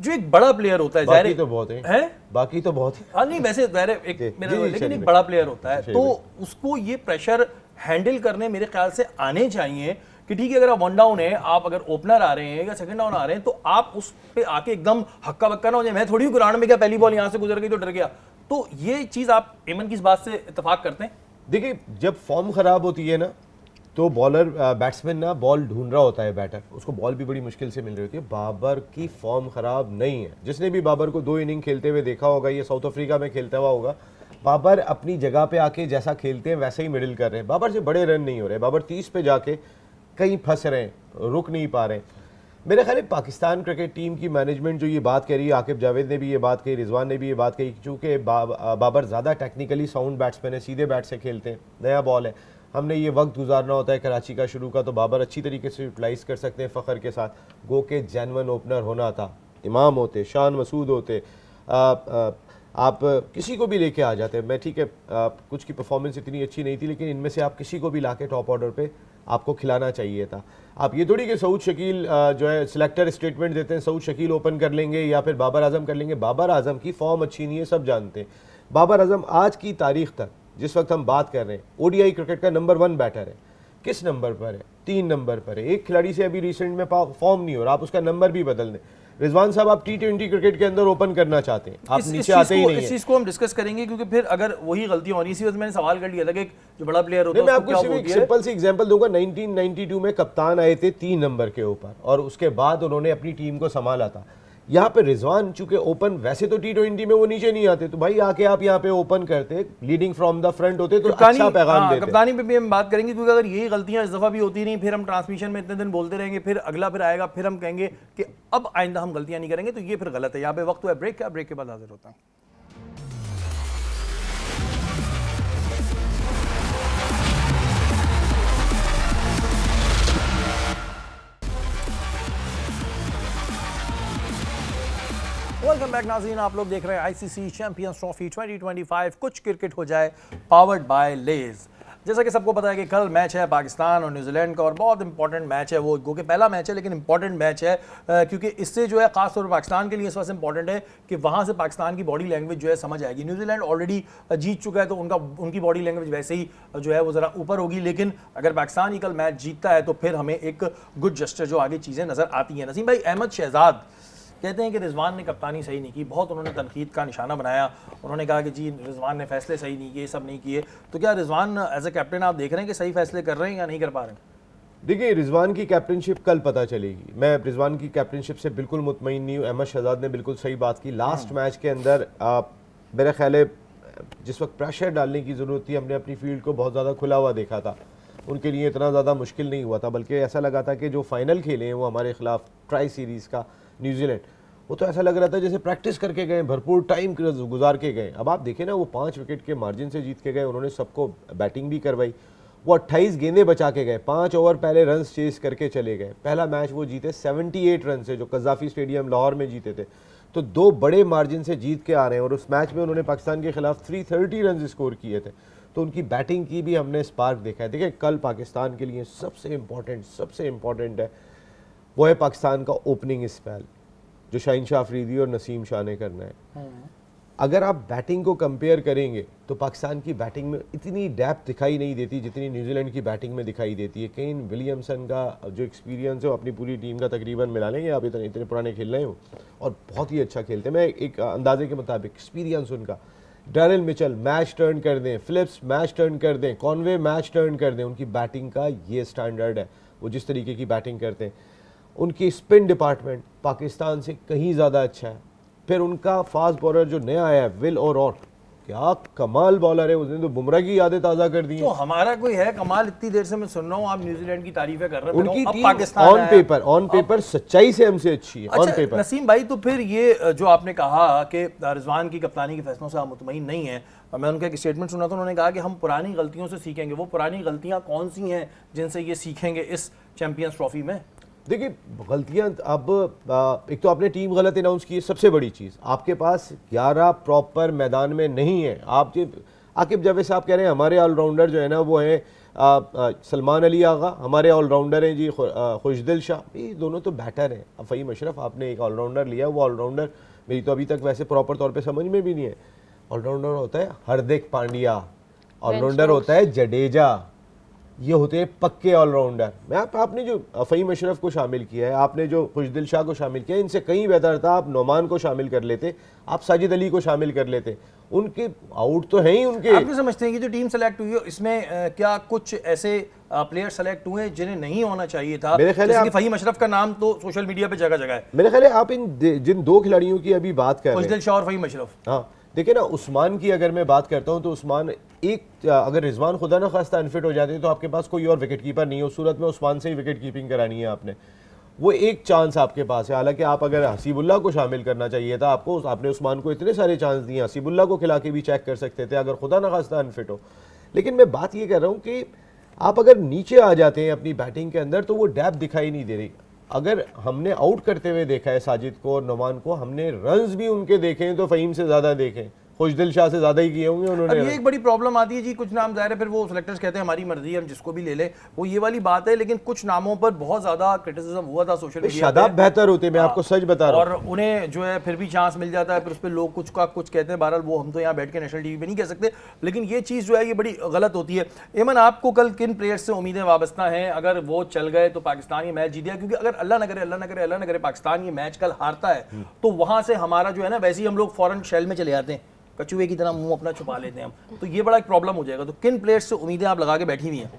जो एक बड़ा प्लेयर होता है, बाकी जाहिर तो बहुत है, है? बाकी तो बहुत है। हाँ नहीं, वैसे जाहिर है एक जी, मेरा जी, लेकिन शरीफ एक भाई। बड़ा प्लेयर होता है, शरीफ तो उसको ये प्रेशर हैंडल करने मेरे ख्याल से आने चाहिए कि ठीक है, अगर आप वन डाउन है, आप अगर ओपनर आ रहे हैं या सेकंड डाउन आ रहे हैं, तो आप उस पे आके एकदम हक्का बक्का ना हो जाए। मैं थोड़ी ग्राउंड में क्या पहली बॉल यहाँ से गुजर गई तो डर गया। तो ये चीज आप एमन की इस बात से इत्तेफाक करते हैं? देखिए, जब फॉर्म खराब होती है ना, तो बॉलर बैट्समैन ना बॉल ढूंढ रहा होता है, बैटर उसको बॉल भी बड़ी मुश्किल से मिल रही होती है। बाबर की फॉर्म खराब नहीं है। जिसने भी बाबर को 2 इनिंग खेलते हुए देखा होगा, ये साउथ अफ्रीका में खेलता हुआ होगा, बाबर अपनी जगह पे आके जैसा खेलते हैं वैसे ही मिडिल कर रहे हैं। बाबर से बड़े रन नहीं हो रहे। बाबर 30 पे जाके कहीं फंस रहे हैं, रुक नहीं पा रहे। मेरे ख्याल है पाकिस्तान क्रिकेट टीम की मैनेजमेंट जो ये बात कह रही है, आकिब जावेद ने भी ये बात कही, रिजवान ने भी ये बात कही, चूँकि बाबर ज़्यादा टेक्निकली साउंड बैट्समैन है, सीधे बैट से खेलते हैं, नया बॉल है, हमने ये वक्त गुजारना होता है कराची का शुरू का, तो बाबर अच्छी तरीके से यूटिलाइज़ कर सकते हैं फ़खर के साथ। गो के जेन्युइन ओपनर होना था, इमाम होते, शान मसूद होते, आप किसी को भी लेके आ जाते हैं। मैं ठीक है, कुछ की परफॉर्मेंस इतनी अच्छी नहीं थी, लेकिन इनमें से आप किसी को भी लाके टॉप ऑर्डर पे आपको खिलाना चाहिए था। आप ये थोड़ी कि सऊद शकील जो है सिलेक्टर स्टेटमेंट देते हैं, सऊद शकील ओपन कर लेंगे या फिर बाबर आजम कर लेंगे। बाबर आजम की फॉर्म अच्छी नहीं है, सब जानते हैं। बाबर आजम आज की तारीख तक जिस वक्त हम बात कर रहे हैं, ओडीआई क्रिकेट का नंबर 1 बैटर है। किस नंबर पर है? 3 नंबर पर है। एक खिलाड़ी से अभी रिसेंट में फॉर्म नहीं हो रहा, आप उसका नंबर भी बदल दें। रिजवान साहब, आप T20 क्रिकेट के अंदर ओपन करना चाहते हैं, आप नीचे आते ही नहीं इस है। चीज को हम डिस्कस करेंगे, क्योंकि फिर अगर वही गलतियां हो रही, इसी वजह से मैंने सवाल कर लिया था कि एक जो बड़ा प्लेयर होता नहीं, है मैं उसको आपको क्या सिर्फ एक बोलती है? सिंपल सी एग्जांपल दूंगा। 1992 में कप्तान आए थे 3 नंबर के ऊपर, और उसके बाद उन्होंने अपनी टीम को संभाला था। यहाँ पे रिजवान चूंकि ओपन, वैसे तो T20 में वो नीचे नहीं आते, तो भाई आके आप यहाँ पे ओपन करते, लीडिंग फ्रॉम द फ्रंट होते, तो अच्छा पैगाम देते। कप्तानी पे भी हम बात करेंगे, क्योंकि अगर यही गलतियां इस दफा भी होती नहीं, फिर हम ट्रांसमिशन में इतने दिन बोलते रहेंगे, फिर अगला फिर आएगा, फिर हम कहेंगे कि अब आइंदा हम गलतियां नहीं करेंगे, तो ये फिर गलत है। यहाँ पे वक्त हुआ है ब्रेक का, ब्रेक के बाद हाजिर होता हूँ। वेलकम बैक नाज़रीन, आप लोग देख रहे हैं आईसीसी चैंपियंस ट्रॉफी 2025 कुछ क्रिकेट हो जाए, पावर्ड बाय लेज। जैसा कि सबको पता है कि कल मैच है पाकिस्तान और न्यूजीलैंड का, और बहुत इंपॉर्टेंट मैच है वो। गो के पहला मैच है लेकिन इंपॉर्टेंट मैच है, क्योंकि इससे जो है खास तौर पर पाकिस्तान के लिए इस वजह से इंपॉर्टेंट है कि वहाँ से पाकिस्तान की बॉडी लैंग्वेज जो है समझ आएगी। न्यूजीलैंड ऑलरेडी जीत चुका है, तो उनकी बॉडी लैंग्वेज वैसे ही जो है वो ज़रा ऊपर होगी, लेकिन अगर पाकिस्तान ही कल मैच जीतता है तो फिर हमें एक गुड जस्टर जो आगे चीज़ें नज़र आती हैं। नसीम भाई, अहमद शहजाद कहते हैं कि रिजवान ने कप्तानी सही नहीं की, बहुत उन्होंने तनकीद का निशाना बनाया। उन्होंने कहा कि जी रिजवान ने फैसले सही नहीं किए, सब नहीं किए। तो क्या रिजवान एज ए कैप्टन आप देख रहे हैं कि सही फैसले कर रहे हैं या नहीं कर पा रहे हैं? देखिए, रिजवान की कैप्टनशिप कल पता चलेगी। मैं रिजवान की कैप्टनशिप से बिल्कुल मुतमईन नहीं हूँ। अहमद शहजाद ने बिल्कुल सही बात की। लास्ट मैच के अंदर मेरा ख्याल है जिस वक्त प्रेशर डालने की ज़रूरत थी, हमने अपनी फील्ड को बहुत ज़्यादा खुला हुआ देखा था। उनके लिए इतना ज़्यादा मुश्किल नहीं हुआ था, बल्कि ऐसा लगा था कि जो फाइनल खेले हैं वो हमारे खिलाफ ट्राई सीरीज़ का न्यूजीलैंड, वो तो ऐसा लग रहा था जैसे प्रैक्टिस करके गए, भरपूर टाइम गुजार के गए। अब आप देखें ना, वो 5 विकेट के मार्जिन से जीत के गए। उन्होंने सबको बैटिंग भी करवाई। वो 28 गेंदें बचा के गए, 5 ओवर पहले रन चेस करके चले गए। पहला मैच वो जीते 78 रन से, जो कज़ाफ़ी स्टेडियम लाहौर में जीते थे। तो 2 बड़े मार्जिन से जीत के आ रहे हैं, और उस मैच में उन्होंने पाकिस्तान के खिलाफ 330 रन स्कोर किए थे। तो उनकी बैटिंग की भी हमने स्पार्क देखा है। देखिए कल पाकिस्तान के लिए सबसे इम्पॉर्टेंट है वो है पाकिस्तान का ओपनिंग स्पेल, जो शाहीन शाह अफरीदी और नसीम शाह ने करना है। अगर आप बैटिंग को कंपेयर करेंगे तो पाकिस्तान की बैटिंग में इतनी डेप्थ दिखाई नहीं देती जितनी न्यूजीलैंड की बैटिंग में दिखाई देती है। केन विलियमसन का जो एक्सपीरियंस है वो अपनी पूरी टीम का तकरीबन मिला लेंगे, आप इतने पुराने खेल रहे हो और बहुत ही अच्छा खेलते हैं। मैं एक अंदाजे के मुताबिक एक्सपीरियंस उनका, डैरिल मिचेल मैच टर्न कर दें, फिलिप्स मैच टर्न कर दें, कॉनवे मैच टर्न कर दें, उनकी बैटिंग का ये स्टैंडर्ड है। वो जिस तरीके की बैटिंग करते हैं, उनकी स्पिन डिपार्टमेंट पाकिस्तान से कहीं ज़्यादा अच्छा है। फिर उनका फास्ट बॉलर जो नया आया है विल ओरॉन, क्या कमाल बॉलर है, उसने तो बुमराह की यादें ताज़ा कर दी हैं। तो हमारा कोई है कमाल? इतनी देर से मैं सुन रहा हूँ आप न्यूजीलैंड की तारीफें कर रहे हैं, उनकी अब टीम पाकिस्तान ऑन पेपर सच्चाई से हमसे अच्छी है। ऑन अच्छा पेपर नसीम भाई, तो फिर ये जो आपने कहा कि रिजवान की कप्तानी के फैसलों से आप मुतमईन नहीं है, मैं उनका एक स्टेटमेंट सुना था, उन्होंने कहा कि हम पुरानी गलतियों से सीखेंगे। वो पुरानी गलतियां कौन सी हैं जिनसे ये सीखेंगे इस चैंपियंस ट्रॉफी में? देखिए गलतियां, अब एक तो आपने टीम गलत अनाउंस की है, सबसे बड़ी चीज़ आपके पास 11 प्रॉपर मैदान में नहीं है। आप जो आकिब जावेद साहब कह रहे हैं हमारे ऑलराउंडर जो है ना वो है सलमान अली आगा, हमारे ऑलराउंडर हैं जी खुशदिल शाह, ये दोनों तो बैटर हैं। अब फ़हीम अशरफ आपने एक ऑलराउंडर लिया, वो ऑलराउंडर मेरी तो अभी तक वैसे प्रॉपर तौर पे समझ में भी नहीं है। ऑलराउंडर होता है हार्दिक पांड्या, ऑलराउंडर होता है जडेजा, ये होते हैं पक्के ऑलराउंडर। आपने जो फ़हीम अशरफ को शामिल किया है, आपने जो खुशदिल शाह को शामिल किया है, इनसे कहीं बेहतर था आप नोमान को शामिल कर लेते, आप साजिद अली को शामिल कर लेते। उनके आउट तो हैं ही उनके। आप भी समझते हैं कि जो टीम सेलेक्ट हुई है इसमें क्या कुछ ऐसे प्लेयर सेलेक्ट हुए जिन्हें नहीं होना चाहिए था? मेरे ख्याल जैसे कि फ़हीम अशरफ का नाम तो सोशल मीडिया पे जगह जगह है। मेरे ख्याल है आप जिन दो खिलाड़ियों की अभी बात कर रहे हैं, खुशदिल शाह और फ़हीम अशरफ, हाँ देखिए ना, उस्मान की अगर मैं बात करता हूं तो उस्मान अगर रिजवान खुदा ना खास्ता अनफिट हो जाते तो आपके पास कोई और विकेट कीपर नहीं है, उस सूरत में उस्मान से ही विकेट कीपिंग करानी है आपने। वो एक चांस आपके पास है। हालांकि आप अगर हसीबुल्लाह को शामिल करना चाहिए था आपको, आपने उस्मान को इतने सारे चांस दिए, हसीबुल्लाह को खिला के भी चेक कर सकते थे अगर खुदा ना खास्ता अनफिट हो। लेकिन मैं बात ये कर रहा हूँ कि आप अगर नीचे आ जाते हैं अपनी बैटिंग के अंदर तो वो डेप्थ दिखाई नहीं दे रही। अगर हमने आउट करते हुए देखा है साजिद को और नोमान को, हमने रन्स भी उनके देखे हैं तो फ़हीम से ज़्यादा देखे, खुशदिल शाह से ज़्यादा ही किए होंगे उन्होंने। अब ये एक बड़ी प्रॉब्लम आती है जी, कुछ नाम ज़ाहिर है फिर वो सिलेक्टर्स कहते हैं हमारी मर्जी है हम जिसको भी ले ले, वो ये वाली बात है। लेकिन कुछ नामों पर बहुत ज़्यादा क्रिटिसिज्म हुआ था सोशल मीडिया पे, शादाब बेहतर होते, मैं आपको सच बता रहा हूँ, और उन्हें जो है फिर भी चांस मिल जाता है, फिर उस पर लोग कुछ का कुछ कहते हैं। बहरहाल वो हम तो यहाँ बैठ के नेशनल टीवी पे नहीं कह सकते, लेकिन ये चीज़ जो है ये बड़ी गलत होती है। एमन, आपको कल किन प्लेयर्स से उम्मीदें वाबस्ता हैं? अगर वो चल गए तो पाकिस्तान ये मैच जीत गया, क्योंकि अगर अल्लाह न करे पाकिस्तान ये मैच कल हारता है तो वहाँ से हमारा जो है ना वैसे ही हम लोग फौरन शेल में चले जाते हैं, कछुए की तरह मुंह अपना छुपा लेते हैं हम, तो ये बड़ा एक प्रॉब्लम हो जाएगा। तो किन प्लेयर्स से उम्मीदें आप लगा के बैठी हुई हैं?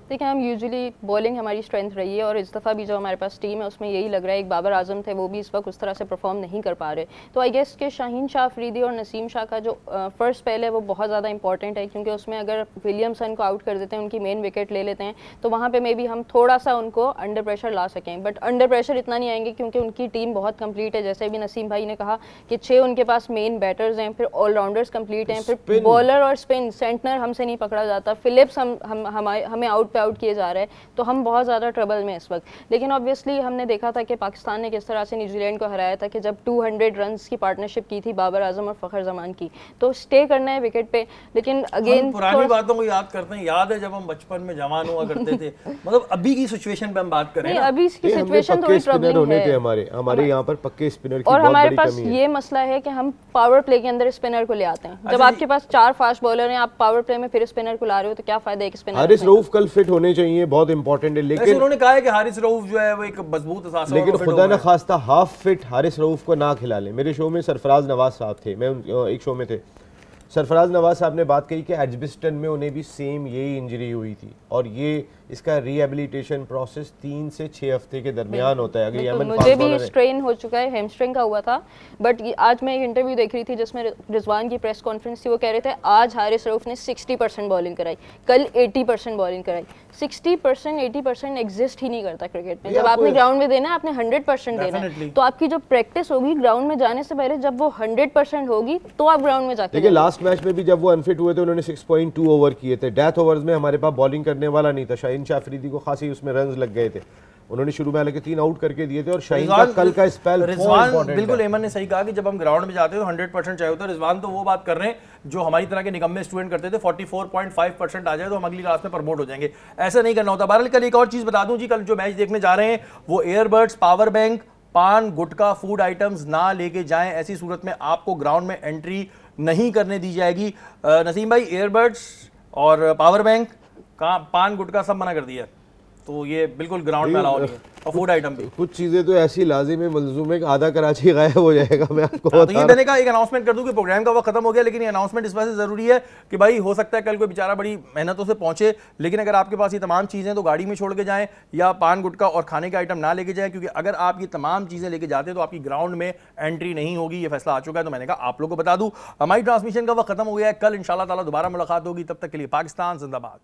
देखिए हम यूजुअली बॉलिंग हमारी स्ट्रेंथ रही है और इस दफ़ा भी जो हमारे पास टीम है उसमें यही लग रहा है। एक बाबर आजम थे, वो भी इस वक्त उस तरह से परफॉर्म नहीं कर पा रहे। तो आई गेस कि शाहीन शाह अफरीदी और नसीम शाह का जो फर्स्ट स्पेल है वो बहुत ज़्यादा इंपॉर्टेंट है, क्योंकि उसमें अगर विलियमसन को आउट कर देते हैं, उनकी मेन विकेट ले लेते हैं, तो वहाँ पर मे बी हम थोड़ा सा उनको अंडर प्रेशर ला सकें। बट अंडर प्रेशर इतना नहीं आएंगे क्योंकि उनकी टीम बहुत कंप्लीट है। जैसे भी नसीम भाई ने कहा कि 6 उनके पास मेन बैटर्स हैं, फिर ऑलराउंडर्स कंप्लीट हैं, फिर बॉलर और स्पिन सेंटनर हमसे नहीं पकड़ा जाता, फिलिप्स हमें आउट पे आउट किए जा रहे हैं, तो हम बहुत ज़्यादा ट्रबल में इस वक्त। लेकिन ऑब्वियसली हमने देखा था कि पाकिस्तान ने किस तरह से न्यूजीलैंड को हराया था कि जब 200 रन्स की पार्टनरशिप की थी बाबर आजम और फ़खर जमान की, तो स्टे करना है विकेट पे। लेकिन अगेन पुरानी बातों को याद करते हैं, याद है जब हम बचपन में जवान हुआ करते थे, मतलब अभी की सिचुएशन पे हम बात करें, अभी की सिचुएशन थोड़ी ट्रबलिंग है। हमारे यहाँ पर पक्के स्पिनर की और बहुत हमारे बड़ी पास कमी है। ये मसला है कि हम पावर प्ले के अंदर स्पिनर को ले आते हैं। जब आपके पास 4 फास्ट बॉलर हैं, आप पावर प्ले में फिर स्पिनर को ला रहे हो, तो क्या फायदा एक स्पिनर? हारिस रऊफ कल फिट होने चाहिए, बहुत इंपॉर्टेंट है। लेकिन उन्होंने कहा है कि हारिस रऊफ जो है वो एक मजबूत असासा, लेकिन खुदा न खास्ता हाफ फिट हारिस रऊफ को ना खिला ले। मेरे शो में सरफराज नवाज साहब थे, मैं एक शो में थे, सरफराज नवाज साहब ने बात कही कि एजबिस्टन में उन्हें भी सेम यही इंजरी हुई थी और ये इसका रिहेबिलिटेशन प्रोसेस 3 से 6 हफ्ते के दरमियान होता है। अगर मुझे भी स्ट्रेन हो चुका है, हैमस्ट्रिंग का हुआ था। बट आज मैं एक इंटरव्यू देख रही थी जिसमें रिजवान की प्रेस कॉन्फ्रेंस थी, वो कह रहे थे आज हारिस रऊफ ने 60% बॉलिंग कराई, कल 80% बॉलिंग कराई। 60% 80% एग्जिस्ट ही नहीं करता क्रिकेट में। जब आपने ग्राउंड में देना है आपने 100% देना है, तो आपकी जो प्रैक्टिस होगी ग्राउंड में जाने से पहले, जब वो 100% होगी तो आप ग्राउंड में जाके। देखिए लास्ट मैच में भी जब वो अनफिट हुए थे उन्होंने 6.2 ओवर किए थे। डेथ ओवर्स में हमारे पास बॉलिंग करने वाला नहीं था, शाहीन शाह अफरीदी को खासी उसमें रन्स लग गए थे। उन्होंने शुरू में हालांकि 3 आउट करके दिए थे और शाहीन का कल का स्पेल रिजवान बिल्कुल एमन ने सही कहा कि जब हम ग्राउंड में जाते हैं तो 100% चाहिए होता है। रिजवान तो वो बात कर रहे हैं जो हमारी तरह के निकम्मे स्टूडेंट करते थे, 44.5% आ जाए तो हम अगली क्लास में प्रमोट हो जाएंगे, ऐसा नहीं करना होता। बहरहाल कल एक और चीज बता दूं जी, कल जो मैच देखने जा रहे हैं वो एयरबड्स, पावर बैंक, पान, गुटखा, फूड आइटम्स ना लेके जाएं, ऐसी सूरत में आपको ग्राउंड में एंट्री नहीं करने दी जाएगी। नसीम भाई, एयरबड्स और पावर बैंक का पान गुटखा सब मना कर दिया है, तो ये बिल्कुल ग्राउंड में अलाउ नहीं है, और फूड आइटम भी। कुछ चीजें तो ऐसी लाजिमी मंजूम है कि आधा कराची गायब हो जाएगा। मैं आपको तो ये मैंने कहा एक अनाउंसमेंट कर दूं कि प्रोग्राम का वक्त खत्म हो गया, लेकिन ये अनाउंसमेंट इस वजह से जरूरी है कि भाई हो सकता है कल कोई बेचारा बड़ी मेहनतों से पहुंचे, लेकिन अगर आपके पास ये तमाम चीजें तो गाड़ी में छोड़ के जाएं या पान गुटखा और खाने के आइटम ना लेके जाएं, क्योंकि अगर आप ये तमाम चीजें लेके जाते हैं तो आपकी ग्राउंड में एंट्री नहीं होगी। ये फैसला आ चुका है, तो मैंने कहा आप लोगों को बता दूं। हमारी ट्रांसमिशन का वक्त खत्म हो गया है, कल इंशाल्लाह ताला दोबारा मुलाकात होगी, तब तक के लिए पाकिस्तान जिंदाबाद।